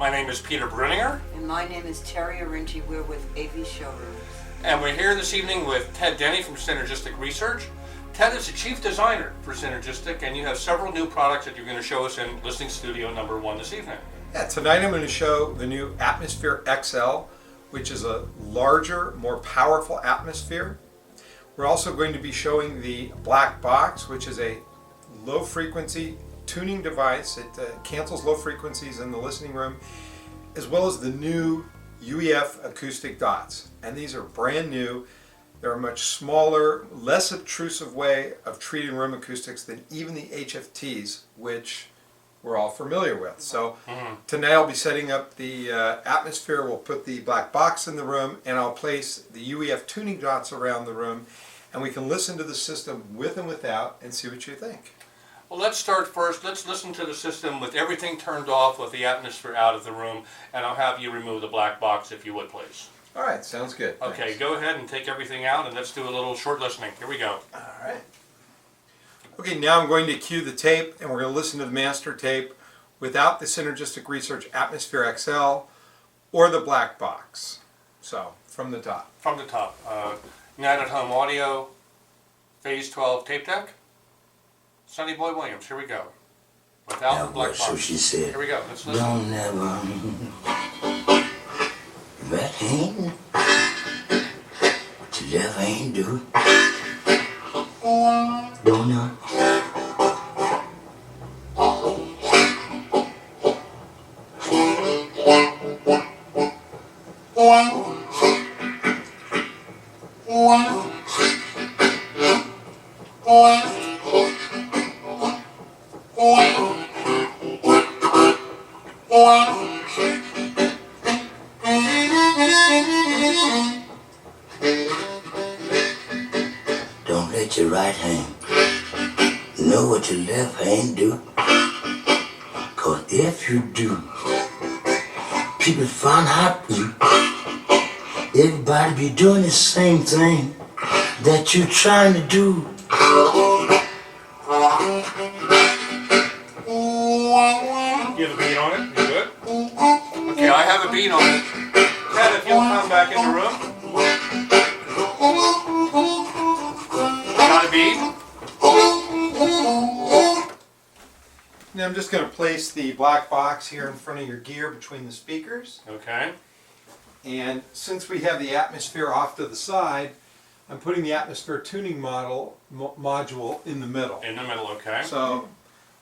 My name is Peter Breuninger. And my name is Terry Arinci. We're with AV Showrooms. And we're here this evening with Ted Denney from Synergistic Research. Ted is the chief designer for Synergistic, and you have several new products that you're going to show us in listening studio number 1 this evening. Yeah, tonight I'm going to show the new Atmosphere XL, which is a larger, more powerful atmosphere. We're also going to be showing the black box, which is a low frequency tuning device. It cancels low frequencies in the listening room, as well as the new UEF acoustic dots. And these are brand new. They're a much smaller, less obtrusive way of treating room acoustics than even the HFTs, which we're all familiar with. So tonight I'll be setting up the atmosphere. We'll put the black box in the room, and I'll place the UEF tuning dots around the room, and we can listen to the system with and without and see what you think. Well, let's start first. Let's listen to the system with everything turned off, with the atmosphere out of the room, and I'll have you remove the black box if you would, please. All right, sounds good. Okay, Thanks. go ahead and take everything out, and let's do a little short listening. Here we go. All right. Okay, now I'm going to cue the tape, and we're going to listen to the master tape without the Synergistic Research Atmosphere XL or the black box. So, from the top. From the top. Night at Home Audio, Phase 12 tape deck. Sonny Boy Williams, here we go. Without the black box. So she said, Here we go, let's listen. don't never right hand, what your left hand do. Don't know. Don't let your right hand know what your left hand do. Cause if you do, people find out you. Everybody be doing the same thing that you're trying to do. You have a beat on it? You good? Okay, I have a beat on it. Ted, if you'll come back in the room. Got a beat? Now I'm just going to place the black box here in front of your gear between the speakers. Okay. And since we have the atmosphere off to the side, I'm putting the atmosphere tuning module in the middle. In the middle, okay. So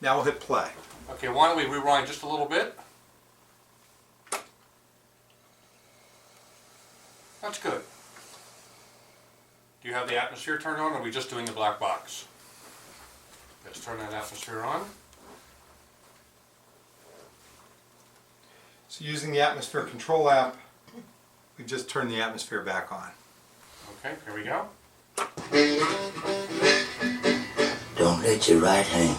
now we'll hit play. Okay, why don't we rewind just a little bit? That's good. Do you have the atmosphere turned on, or are we just doing the black box? Let's turn that atmosphere on. So using the atmosphere control app, we just turn the atmosphere back on. Okay, here we go. Don't let your right hand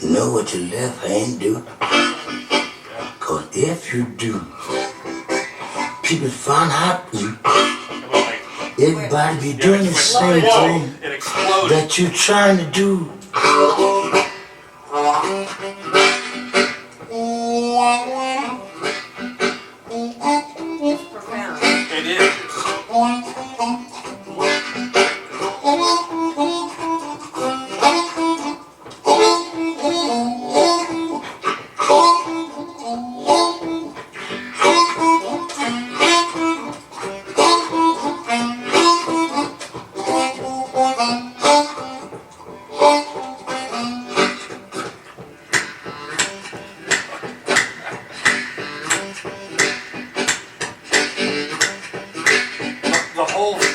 know what your left hand do. Cause if you do, people find out you. Everybody be doing the same thing It exploded. that you're trying to do. It's profound. It is.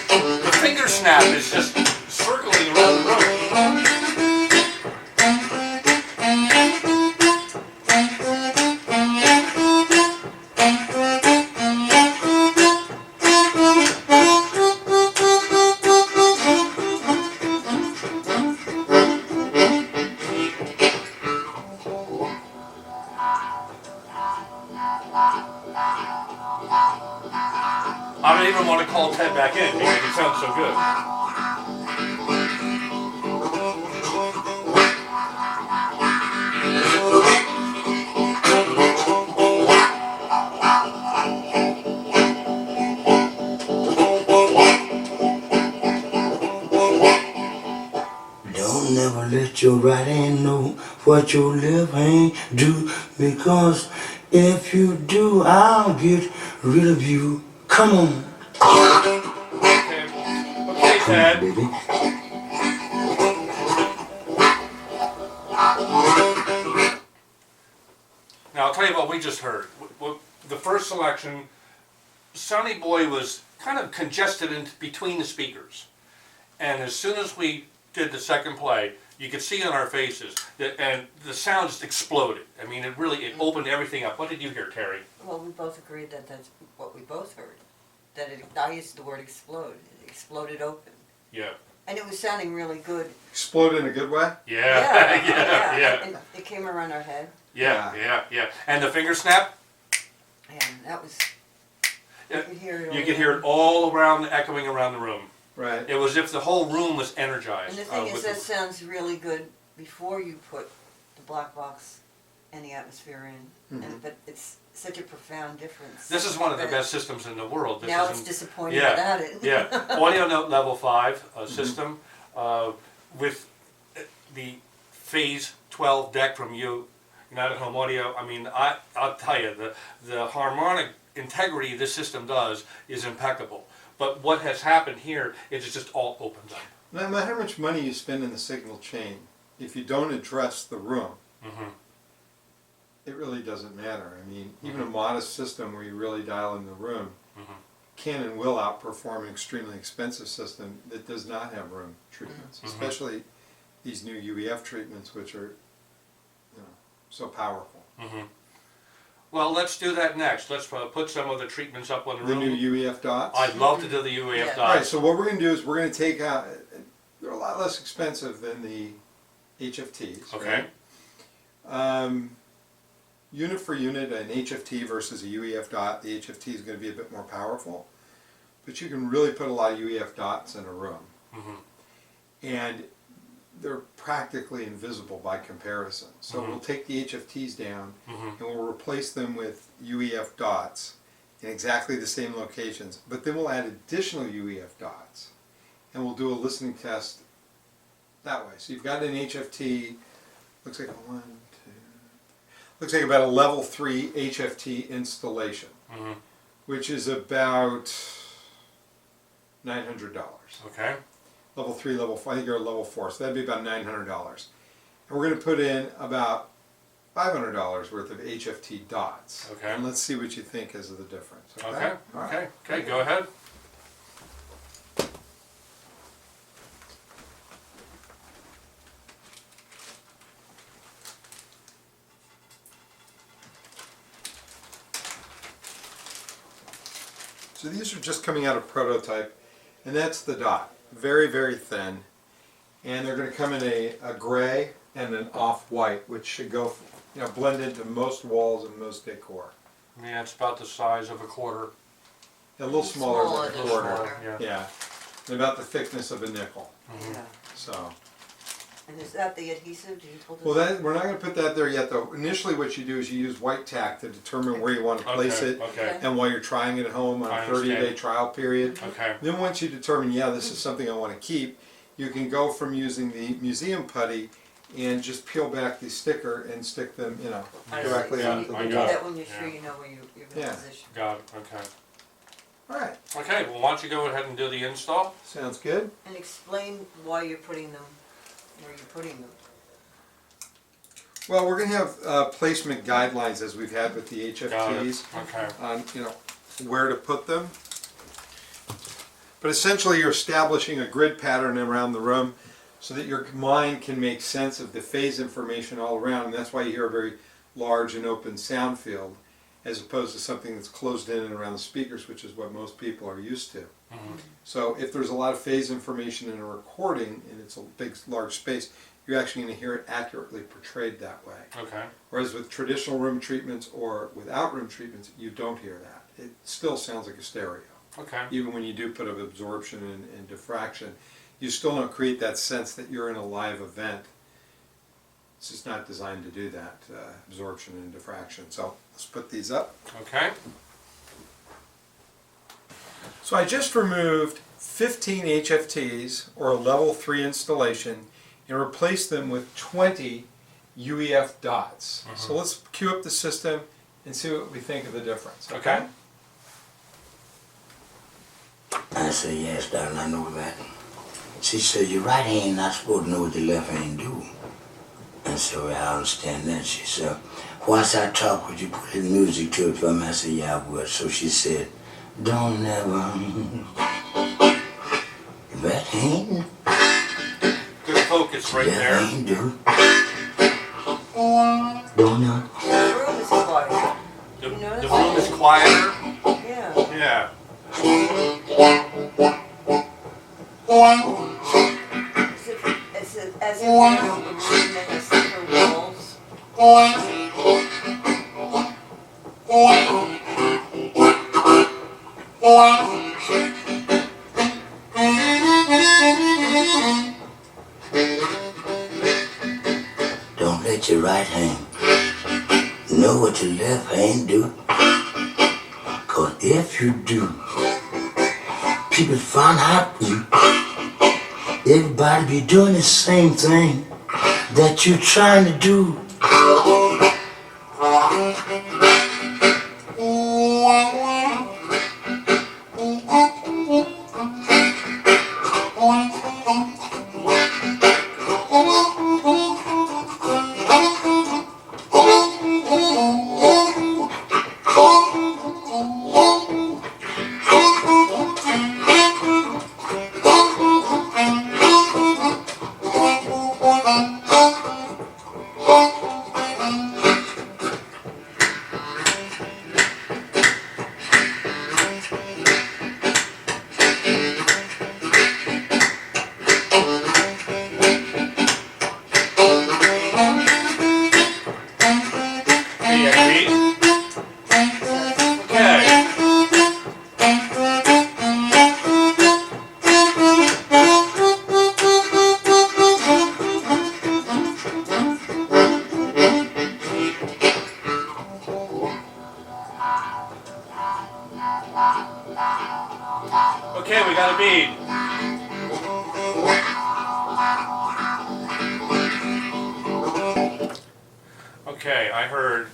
The finger snap is just circling around the room. I don't even want to call Ted back in because it sounds so good. your right hand know what your left hand do. Because if you do, I'll get rid of you. Come on, Okay, okay, Ted. baby. Now I'll tell you what we just heard. The first selection, Sonny Boy was kind of congested in between the speakers, and as soon as we did the second play, you could see on our faces that, and the sound just exploded. I mean, it opened everything up. What did you hear, Terry? Well, we both agreed that that's what we both heard. That I used the word explode. It exploded open. Yeah. And it was sounding really good. Explode in a good way? Yeah. Yeah. And it came around our head. Yeah. And the finger snap? And that was, Yeah, you could hear it all you could hear it all around, echoing around the room. Right. It was as if the whole room was energized. And the thing is, with that sounds really good before you put the black box and the atmosphere in. Mhm. But it's such a profound difference. This is one of the But best systems in the world. This now isn't- it's disappointing Yeah, without it. Yeah, audio note level 5 system with the phase 12 deck from United Home Audio. I mean, I'll tell you, the harmonic integrity this system does is impeccable. But what has happened here is it just all opens up. No matter how much money you spend in the signal chain, if you don't address the room, Mm-hmm. it really doesn't matter. I mean, even a modest system where you really dial in the room can and will outperform an extremely expensive system that does not have room treatments, especially these new UEF treatments, which are, so powerful. Well, let's do that next. Let's put some of the treatments up on the The room. new UEF dots. I'd love to do the UEF Yeah. dots. All right, so what we're going to do is we're going to take out, they're a lot less expensive than the HFTs. Okay. Right? Unit for unit, an HFT versus a UEF dot, the HFT is going to be a bit more powerful, but you can really put a lot of UEF dots in a room. And they're practically invisible by comparison. So we'll take the HFTs down and we'll replace them with UEF dots in exactly the same locations, but then we'll add additional UEF dots and we'll do a listening test that way. So you've got an HFT, looks like looks like about a level 3 HFT installation, which is about $900. Okay. Level 3, level 4, I think you're at level 4, so that'd be about $900. And we're going to put in about $500 worth of HFT dots. Okay. And let's see what you think is the difference. Okay. All right. Okay. Go ahead. So these are just coming out of prototype, and that's the dot. Very, very thin. And they're going to come in a gray and an off-white, which should go, blend into most walls and most decor. Yeah, it's about the size of a quarter. A little smaller Smaller than a than a quarter. quarter. Yeah. Yeah. And about the thickness of a nickel. Yeah. So. And is that the adhesive? Did you told us? Well, we're not going to put that there yet, though. Initially, what you do is you use white tack to determine where you want to place it, Okay. and while you're trying it at home on I a 30-day understand. trial period. Okay. Then once you determine, yeah, this is something I want to keep, you can go from using the museum putty and just peel back the sticker and stick them, I directly see. onto So the I you do got wall. it. that when you're sure Yeah. you know where you're going to Yeah. position. Got it. Okay. All right, Okay. Well, why don't you go ahead and do the install? sounds good. And explain why you're putting them where you're putting them. Well, we're going to have placement guidelines as we've had with the Got it. HFTs Okay. on, where to put them. But essentially, you're establishing a grid pattern around the room so that your mind can make sense of the phase information all around, and that's why you hear a very large and open sound field, as opposed to something that's closed in and around the speakers, which is what most people are used to. So if there's a lot of phase information in a recording, and it's a big, large space, you're actually going to hear it accurately portrayed that way. Okay. Whereas with traditional room treatments or without room treatments, you don't hear that. It still sounds like a stereo. Okay. Even when you do put up absorption and diffraction, you still don't create that sense that you're in a live event. It's just not designed to do that, absorption and diffraction. So let's put these up. Okay. So I just removed 15 HFTs, or a level 3 installation, and replace them with 20 UEF dots. So let's cue up the system and see what we think of the difference. Okay. I said, yes, darling, I know that. She said, your right hand not supposed to know what the left hand do. And so I understand that. She said, once I talk, would you put the music to it for me? I said, yeah, I would. So she said, don't never left hand, Good focus right left there. hand do. Don't never. The room is quiet. The, You notice the room is quieter. Yeah. Yeah. It's as if you're in a room that has thicker walls. Don't let your right hand know what your left hand do. Cause if you do, people find out you. Everybody be doing the same thing that you're trying to do. Okay. Okay. Okay, we got a beat. Okay, I heard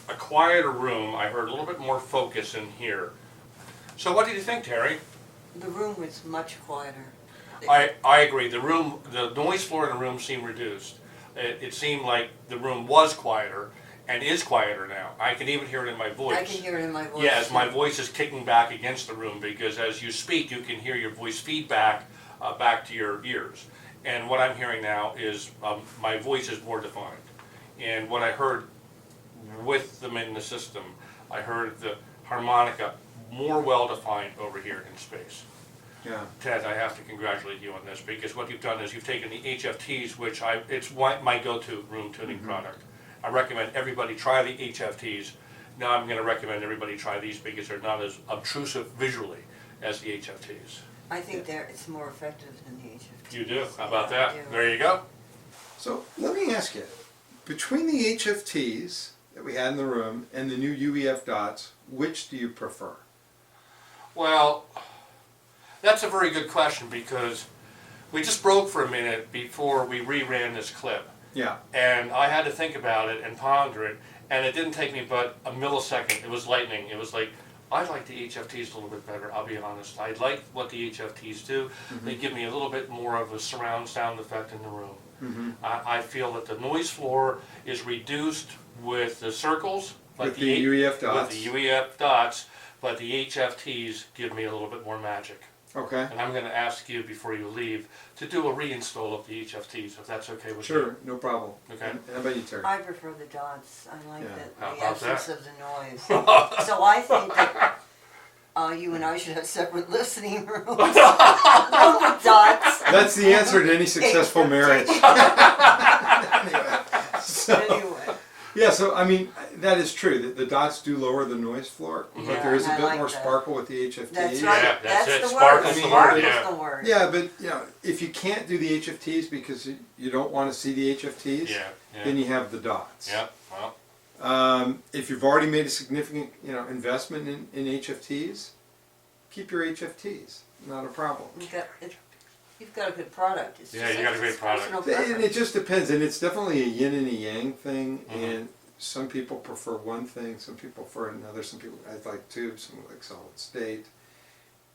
a quieter room. I heard a little bit more focus in here. So what did you think, Terry? The room was much quieter. I agree. The noise floor in the room seemed reduced. It seemed like the room was quieter and is quieter now. I can even hear it in my voice. I can hear it in my voice. Yeah, as my too. voice is kicking back against the room, because as you speak, you can hear your voice feedback back to your ears. And what I'm hearing now is my voice is more defined. And what I heard with them in the system, I heard the harmonica more well-defined over here in space. Yeah. Ted, I have to congratulate you on this, because what you've done is you've taken the HFTs, which it's my go-to room tuning product. I recommend everybody try the HFTs. Now I'm going to recommend everybody try these because they're not as obtrusive visually as the HFTs. I think it's more effective than the HFT. You do? How about Yeah, I that? do. There you go. So let me ask you, between the HFTs that we had in the room and the new UEF dots, which do you prefer? Well, that's a very good question, because we just broke for a minute before we reran this clip. Yeah. And I had to think about it and ponder it, and it didn't take me but a millisecond. It was lightning. It was like, I like the HFTs a little bit better, I'll be honest. I like what the HFTs do. They give me a little bit more of a surround sound effect in the room. I feel that the noise floor is reduced with the circles, With the UEF dots. With the UEF dots, but the HFTs give me a little bit more magic. Okay. And I'm going to ask you before you leave to do a reinstall of the HFTs, if that's okay with you. Sure, no problem. Okay. And how about you, Terry? I prefer the dots. I like Yeah. the How about absence that? of the noise. So I think that you and I should have separate listening rooms. No dots. That's the answer to any successful marriage. Anyway, so, Anyway. yeah, so I mean, that is true. The dots do lower the noise floor, but Yeah, there is a I bit like more that. sparkle with the HFTs. That's right. Yeah, that's it. the Sparkle's word. the word, Sparkle's yeah. the word. Yeah, but you know, if you can't do the HFTs because you don't want to see the HFTs, Yeah, yeah. then you have the dots. Yeah, well, If you've already made a significant, investment in HFTs, keep your HFTs. Not a problem. You've got a good product. It's Yeah, just you got a great it's product. personal It preference. just depends, and it's definitely a yin and a yang thing. Mhm. And some people prefer one thing, some people prefer another. Some people I like tube, some like solid state.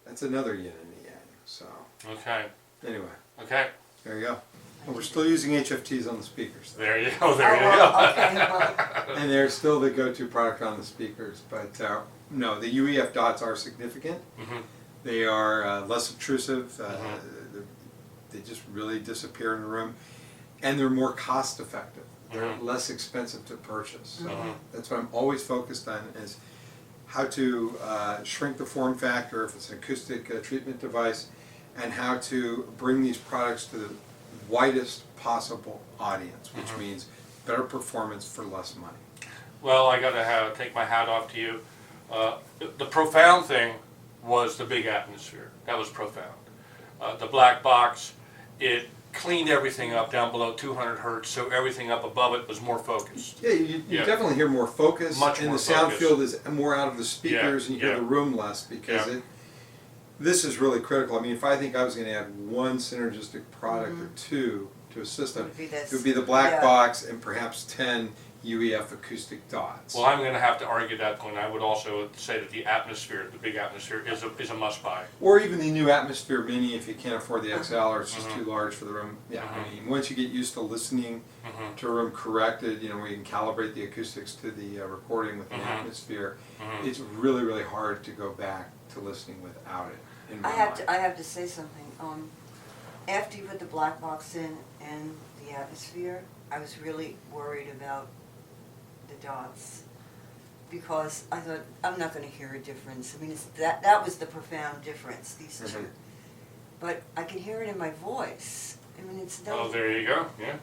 That's another yin and a yang. So Okay. anyway, Okay. there you go. And we're still using HFTs on the speakers, There you go. There Oh, you well, go. okay, well, and they're still the go-to product on the speakers. But no, the UEF dots are significant. Mhm. They are less obtrusive. Mhm. They just really disappear in the room, and they're more cost-effective. They're Mhm. less expensive to purchase. So Mhm. that's what I'm always focused on, is how to shrink the form factor if it's an acoustic treatment device, and how to bring these products to the widest possible audience, which Mhm. means better performance for less money. Well, I gotta take my hat off to you. The profound thing was the big atmosphere. That was profound. The black box, it cleaned everything up down below 200 hertz, so everything up above it was more focused. Yeah, you Yeah. definitely hear more focus, Much and more the sound focus. field is more out of the speakers, Yeah, and you hear yeah. the room less because Yeah. this is really critical. I mean, if I think I was going to add one synergistic product or two to a system, would be this. it would be the black Yeah. box and perhaps 10 UEF acoustic dots. Well, I'm gonna have to argue that point. I would also say that the atmosphere, the big atmosphere, is a must-buy. Or even the new Atmosphere Mini if you can't afford the XL or it's just Mhm. too large for the room. Yeah, I Mhm. mean, once you get used to listening Mhm. to a room corrected, you know, where you can calibrate the acoustics to the recording with the Mhm. atmosphere, Mhm. it's really, really hard to go back to listening without it, in my I have mind. to, I have to say something. After you put the black box in and the atmosphere, I was really worried about the dots, because I thought, I'm not gonna hear a difference. I mean, that was the profound difference, these two. Mhm. But I can hear it in my voice. I mean, Oh, there you go, yeah.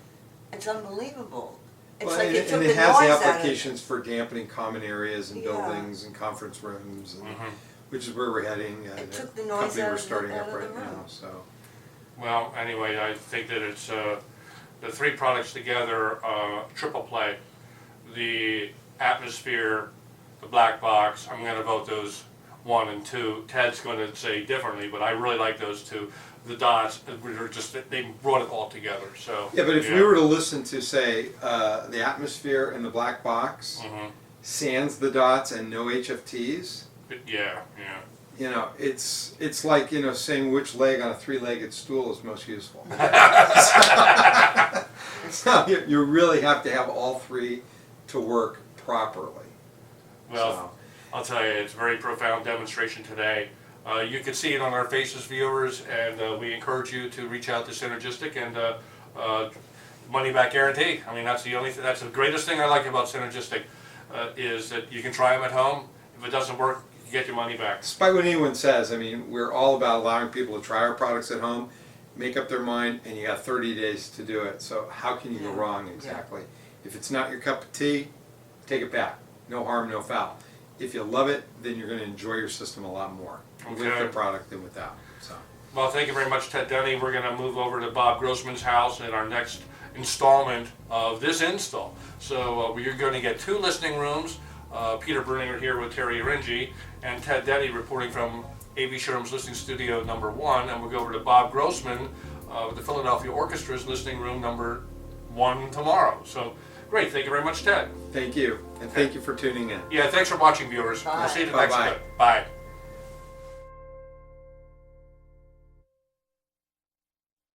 it's unbelievable. It's Well, like and, it took and the it has noise the out of it. applications for dampening common areas and Yeah. buildings and conference rooms, and, Mhm. which is where we're heading. It the took the noise company out we're of the- starting out up of the right room. now. So Well, anyway, I think that it's, the three products together, triple play. The atmosphere, the black box, I'm gonna vote those 1 and 2. Ted's gonna say differently, but I really like those two. The dots, were just, they brought it all together, so. yeah, but if we were to listen to, say, the Atmosphere and the black box, Mhm. sans the dots and no HFTs, Yeah, yeah. you know, it's like, you know, saying which leg on a three-legged stool is most useful. So you really have to have all three to work properly. Well, So. I'll tell you, it's a very profound demonstration today. You can see it on our faces, viewers, and we encourage you to reach out to Synergistic and money back guarantee. I mean, that's the greatest thing I like about Synergistic, is that you can try them at home. If it doesn't work, you get your money back. Despite what anyone says, I mean, we're all about allowing people to try our products at home, make up their mind, and you got 30 days to do it. So how can you go Yeah. wrong exactly? If it's not your cup of tea, take it back. No harm, no foul. If you love it, then you're going to enjoy your system a lot more with Okay. the product than without. So Well, thank you very much, Ted Denney. We're going to move over to Bob Grossman's house in our next installment of this install. So we're going to get 2 listening rooms. Peter Breuninger here with Terry Aringi, and Ted Denney reporting from A.B. Sherham's Listening Studio number 1. And we'll go over to Bob Grossman with the Philadelphia Orchestra's listening room number 1 tomorrow. So great. Thank you very much, Ted. thank you, and thank you for tuning in. Yeah, thanks for watching, viewers. Bye. We'll see you the Bye-bye. next clip. Bye.